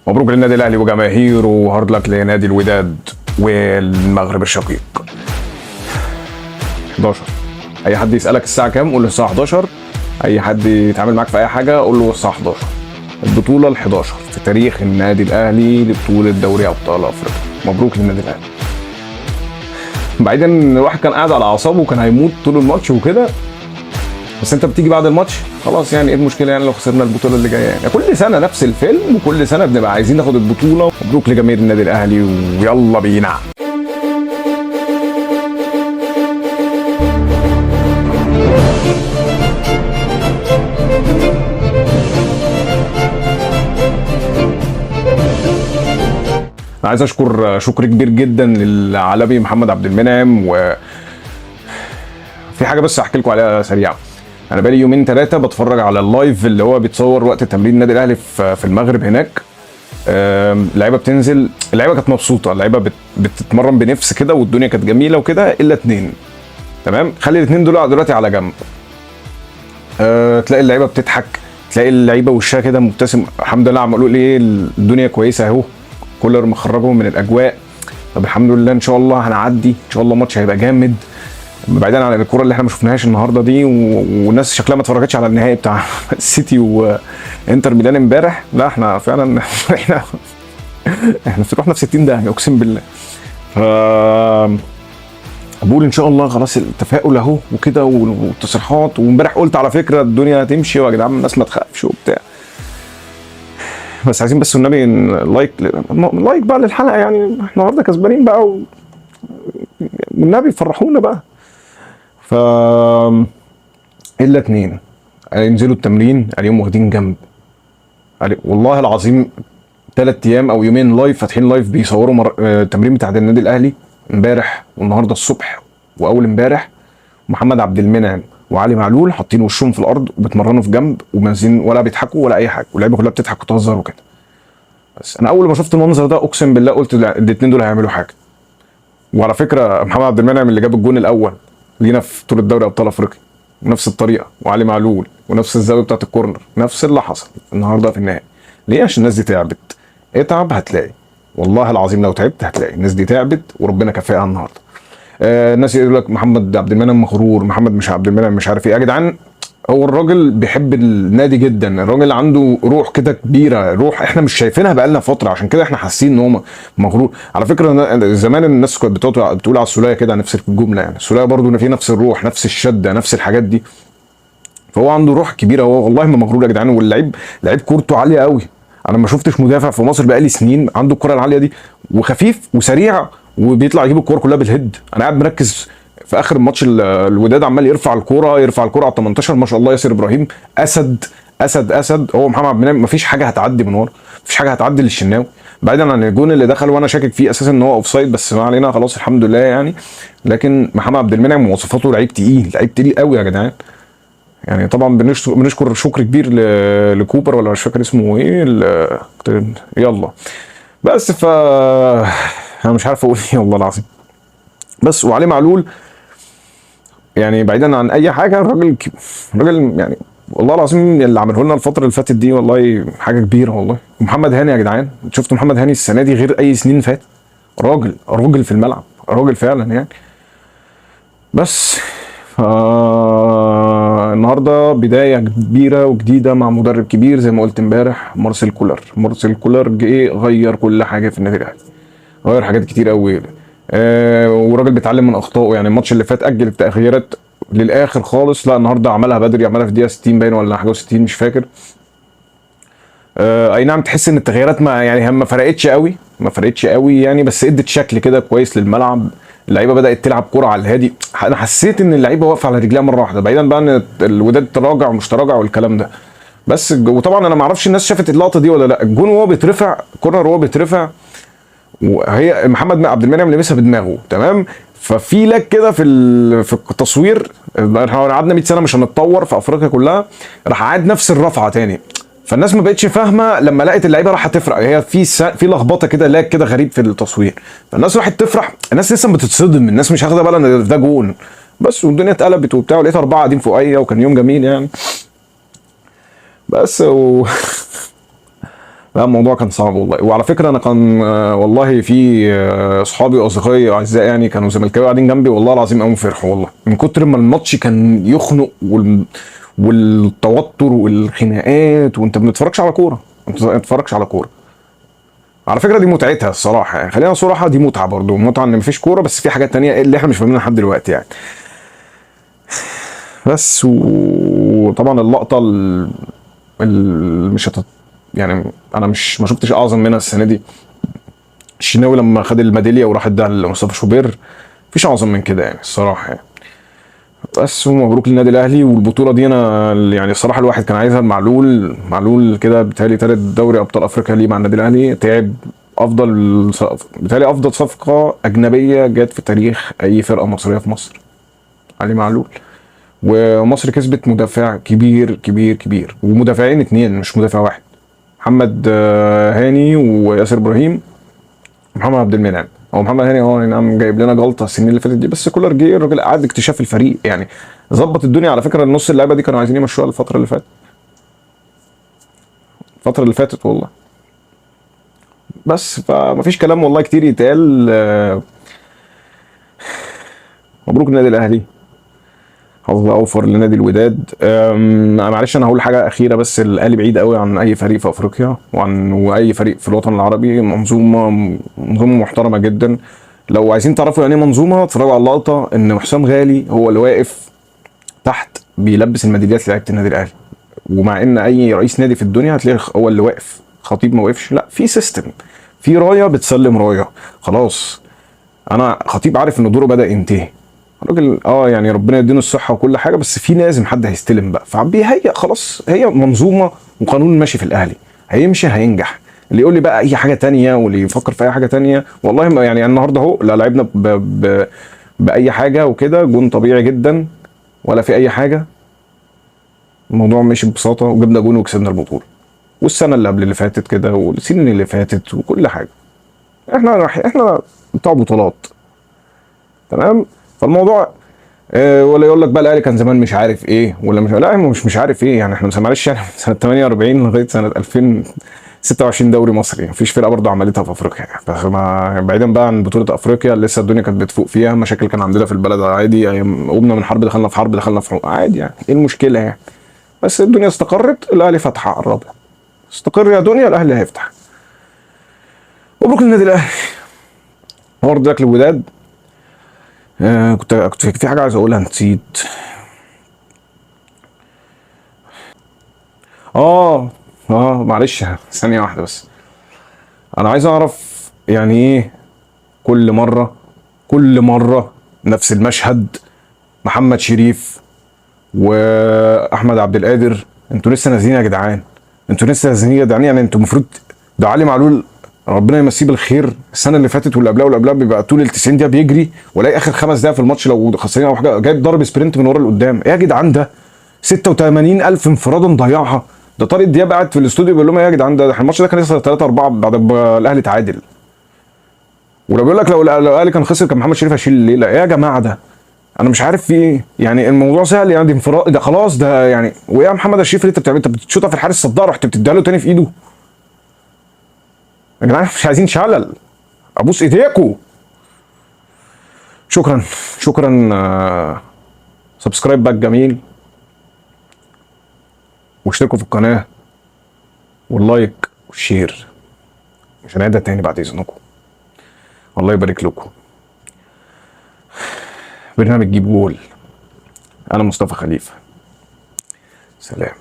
مبروك للنادي الاهلي وجماهيره، وهارد لك لنادي الوداد والمغرب الشقيق. 11 اي حد يسالك الساعه كام قول له الساعه 11. اي حد يتعامل معاك في اي حاجه قول له الساعه 11. البطوله ال11 في تاريخ النادي الاهلي لبطوله دوري ابطال افريقيا. مبروك للنادي الاهلي. بعيدا ان الواحد كان قاعد على اعصابه وكان هيموت طول الماتش وكده، بس انت بتيجي بعد الماتش خلاص، يعني ايه المشكله يعني لو خسرنا البطوله اللي جايه؟ يعني كل سنه نفس الفيلم، وكل سنه بنبقى عايزين ناخد البطوله. مبروك لجماهير النادي الاهلي ويلا بينا. انا عايز اشكر شكر كبير جدا للعالمي محمد عبد المنعم. و في حاجه بس احكي لكم عليها سريعه. انا بقالي يومين ثلاثه بتفرج على اللايف اللي هو بيتصور وقت تمرين النادي الاهلي في المغرب هناك. اللعيبه بتنزل، اللعيبه كانت مبسوطه، اللعيبه بتتمرن بنفس كده والدنيا كانت جميله وكده، الا اتنين. تمام، خلي الاتنين دول دلوقتي على جنب. تلاقي اللعيبه بتضحك، تلاقي اللعيبه وشها كده مبتسم، الحمد لله عملوا لي ايه، الدنيا كويسه اهو، كولر مخرجهم من الاجواء. طب الحمد لله، ان شاء الله هنعدي، ان شاء الله الماتش هيبقى جامد. بعيدا عن الكوره اللي احنا ما شفناهاش النهارده دي، والناس شكلها ما اتفرجتش على النهائي بتاع السيتي وانتر ميلان امبارح. لا احنا فعلا احنا رحنا في 60 داهيه اقسم بالله. ف بقول ان شاء الله خلاص التفاؤل اهو وكده والتصريحات. وامبارح قلت على فكره الدنيا هتمشي ويا جدعان الناس ما تخافش وبتاع، بس عايزين بس والنبي لايك بقى للحلقه، يعني احنا النهارده كسبانين بقى والنبي فرحونا بقى. ف الا اتنين ينزلوا التمرين اليوم واخدين جنب، والله العظيم 3 ايام او يومين لايف فاتحين لايف بيصوروا التمرين بتاع النادي الاهلي امبارح والنهارده الصبح واول امبارح. محمد عبد المنعم وعلي معلول حاطين وشهم في الارض وبيتمرنوا في جنب ومنزلين، ولا بيضحكوا ولا اي حاجه، واللعيبه كلها بتضحك وتهزر وكده. بس انا اول ما شفت المنظر ده اقسم بالله قلت الاثنين دول هيعملوا حاجه. وعلى فكره محمد عبد المنعم اللي جاب الجون الاول لينا في بطوله دوري ابطال افريقيا ونفس الطريقه، وعلي معلول ونفس الزاويه بتاعت الكورنر، نفس اللي حصل النهارده في النهائي. ليه؟ عشان الناس دي تعبت. اتعب هتلاقي، والله العظيم لو تعبت هتلاقي الناس دي تعبت وربنا كفاها النهارده. الناس يقول لك محمد عبد المنعم مغرور، محمد مش عبد المنعم مش عارف ايه. يا جدعان هو الراجل بيحب النادي جدا، الراجل عنده روح كده كبيره، روح احنا مش شايفينها بقالنا فتره، عشان كده احنا حاسين ان هو مغرور. على فكره زمان الناس كانت بتقول على السوليه كده نفس الجمله، يعني السوليه برضه فيه نفس الروح، نفس الشده، نفس الحاجات دي. فهو عنده روح كبيره، هو والله ما مغرور يا جدعان. واللعيب لعيب كورته عاليه قوي. انا ما شفتش مدافع في مصر بقالي سنين عنده الكره العاليه دي، وخفيف وسريع وبيطلع يجيب الكوره كلها بالهيد. انا قاعد مركز في اخر الماتش، الوداد عمال يرفع الكوره على ال 18. ما شاء الله ياسر ابراهيم اسد اسد اسد. هو محمد عبد المنعم مفيش حاجه هتعدي من ورا، مفيش حاجه هتعدي للشناوي، بعيدا عن الجون اللي دخل وانا شاكك فيه اساسا ان هو اوف سايد، بس ما علينا خلاص الحمد لله يعني. لكن محمد عبد المنعم مواصفاته لعيب تقيل، لعيب تقيل قوي يا جدعان. يعني طبعا بنشكر شكر كبير لكوبر، ولا مش فاكر اسمه ايه يلا. بس ف انا مش عارف اقول ايه والله العظيم. بس وعلي معلول يعني بعيدا عن اي حاجه، الراجل يعني والله العظيم اللي عمله لنا الفتره اللي فاتت دي والله حاجه كبيره والله. ومحمد هاني يا جدعان، شفتوا محمد هاني السنه دي غير اي سنين فات، راجل في الملعب، راجل فعلا يعني. بس النهارده بدايه كبيره وجديده مع مدرب كبير زي ما قلت امبارح، مارسيل كولر جه غير كل حاجه في النادي الاهلي، غير حاجات كتير قوي. وراجل بيتعلم من اخطائه. يعني الماتش اللي فات اجل التاخيرات للاخر خالص، لا النهارده عملها بدري، عملها في الدقيقه 60 باين ولا حاجه و60 مش فاكر. اي نعم تحس ان التغييرات ما فرقتش قوي يعني، بس ادت شكل كده كويس للملعب. اللعيبه بدات تلعب كوره على الهادي. انا حسيت ان اللعيبه واقفه على رجليها مره واحده، بعيدا بقى ان الوداد تراجع ومش تراجع والكلام ده. بس وطبعا انا ما اعرفش الناس شافت اللقطه دي ولا لا، الجون وهو بيترفع، كورنر وهو بيترفع، وهي محمد عبد المنعم لمسها بدماغه تمام. ففي لك كده في التصوير، احنا قعدنا 100 سنه مش هنتطور في افريقيا كلها، راح عاد نفس الرفعه تاني. فالناس ما بقتش فاهمه لما لقت اللعيبه راح تفرح، هي في لخبطه كده، لاج كده غريب في التصوير، فالناس راحت تفرح، الناس لسه بتتصدم، الناس مش واخده بالها ان ده جون بس، والدنيا اتقلبت وبتاع، ولقيت 4 قاعدين فوقيا وكان يوم جميل يعني. بس لا الموضوع كان صعب والله. وعلى فكره انا كان والله في اصحابي واصدقائي اعزائي يعني كانوا زملكاويه قاعدين جنبي، والله العظيم قاموا فرحوا والله من كتر ما الماتش كان يخنق والتوتر والخناقات، وانت ما بتتفرجش على كوره، انت ما بتتفرجش على كوره. على فكره دي متعتها الصراحه يعني، خلينا صراحه دي متعه برضو، متعه ان مفيش كوره بس في حاجات تانية اللي احنا مش فاهمينها لحد دلوقتي يعني. بس وطبعا اللقطه مش يعني انا مش ما شفتش اعظم منها السنه دي. الشناوي لما خد الميداليه وراح اداها لمصطفى شوبير، مفيش اعظم من كده يعني الصراحه يعني. بس ومبروك للنادي الاهلي. والبطوله دي انا يعني الصراحه الواحد كان عايزها معلول، معلول كده بيتهيألي تالت دوري ابطال افريقيا ليه مع النادي الاهلي، تعب. بيتهيألي افضل صفقه اجنبيه جت في تاريخ اي فرقه مصريه في مصر، علي معلول. ومصر كسبت مدافع كبير كبير كبير، ومدافعين اتنين مش مدافع واحد، محمد هاني وياسر ابراهيم، محمد عبد المنعم. هو محمد هاني نعم جايب لنا جلطه السنين اللي فاتت دي، بس كولر جه الراجل قعد اكتشاف الفريق يعني، ظبط الدنيا. على فكره النص اللعيبه دي كانوا عايزين يمشوها الفتره اللي فاتت، الفتره اللي فاتت والله. بس فمفيش كلام والله كتير يتقال. مبروك النادي الاهلي، الله اوفر لنادي الوداد. معلش انا هقول حاجه اخيره بس، الاهلي بعيد قوي عن اي فريق في افريقيا واي فريق في الوطن العربي، منظومه محترمه جدا. لو عايزين تعرفوا يعني ايه منظومه اتفرجوا على اللقطه ان حسام غالي هو اللي واقف تحت بيلبس الميداليات لعيبه النادي الاهلي. ومع ان اي رئيس نادي في الدنيا هتلاقي هو اللي واقف، خطيب ما وقفش، لا في سيستم، في رايه بتسلم رايه خلاص. انا خطيب عارف ان دوره بدا ينتهي، الراجل يعني ربنا يديله الصحه وكل حاجه، بس في لازم حد هيستلم بقى، فبيهيئ خلاص. هي منظومه وقانون ماشي في الاهلي، هيمشي هينجح. اللي يقول لي بقى اي حاجه تانية واللي يفكر في اي حاجه تانية، والله ما يعني النهارده اهو لا لعبنا باي حاجه وكده، جون طبيعي جدا ولا في اي حاجه، الموضوع ماشي ببساطه وجبنا جون وكسبنا البطوله. والسنه اللي قبل اللي فاتت كده والسنين اللي فاتت وكل حاجه، احنا بتوع بطولات تمام. فالموضوع ولا يقول لك بقى الاهلي كان زمان مش عارف ايه ولا مش، لا مش عارف ايه يعني، احنا معلش يعني من سنه 48 لغايه سنه 2026 دوري مصري، مفيش فرقه برضه عملتها في افريقيا يعني. بعيدا بقى عن بطوله افريقيا لسه الدنيا كانت بتفوق فيها، مشاكل كان عندنا في البلد عادي، قمنا من حرب دخلنا في حرب دخلنا في حرب عادي يعني، ايه المشكله يعني؟ بس الدنيا استقرت، الاهلي فتح على الرابع، استقر يا دنيا الاهلي هيفتح. مبروك للنادي الاهلي. برضه اكل الوداد. كنت في حاجه عايز اقولها نسيت. اه معلش ثانيه واحده بس، انا عايز اعرف يعني ايه كل مره نفس المشهد، محمد شريف واحمد عبد القادر، انتوا لسه نازلين يا جدعان، انتوا لسه نازلين يا جدعان يعني، انتوا المفروض ده علي معلول ربنا يمسيه بالخير، السنه اللي فاتت واللي قبلها واللي قبلها بيبقى طول ال 90 دقيقه بيجري، ولاقي اخر 5 دقايق في الماتش لو خسرين او حاجه جايب ضرب سبرنت من ورا لقدام. ايه يا جدعان ده 86,000 انفراده نضيعها. ده طارق دياب قاعد في الاستوديو بيقول لهم ايه يا جدعان، ده الماتش ده كان لسه 3-4 بعد ما الاهلي تعادل. ولو بيقول لك لو الاهلي كان خسر كان محمد شريف هيشيل الليله. ايه يا جماعه ده، انا مش عارف في ايه يعني، الموضوع سهل يعني، دي انفراد ده خلاص ده يعني. ويا محمد الشريف اللي انت بتعمل، انت بتشوطها في الحارس صدها رحت بتديها له تاني في ايده. يا جماعه مش عايزين شلل، ابوس ايديكوا. شكرا شكرا. سبسكرايب باك جميل، واشتركوا في القناه واللايك والشير، مش هنعيدها تاني بعد اذنكم. الله يبارك لكم. برنامج جيب جول، انا مصطفى خليفه، سلام.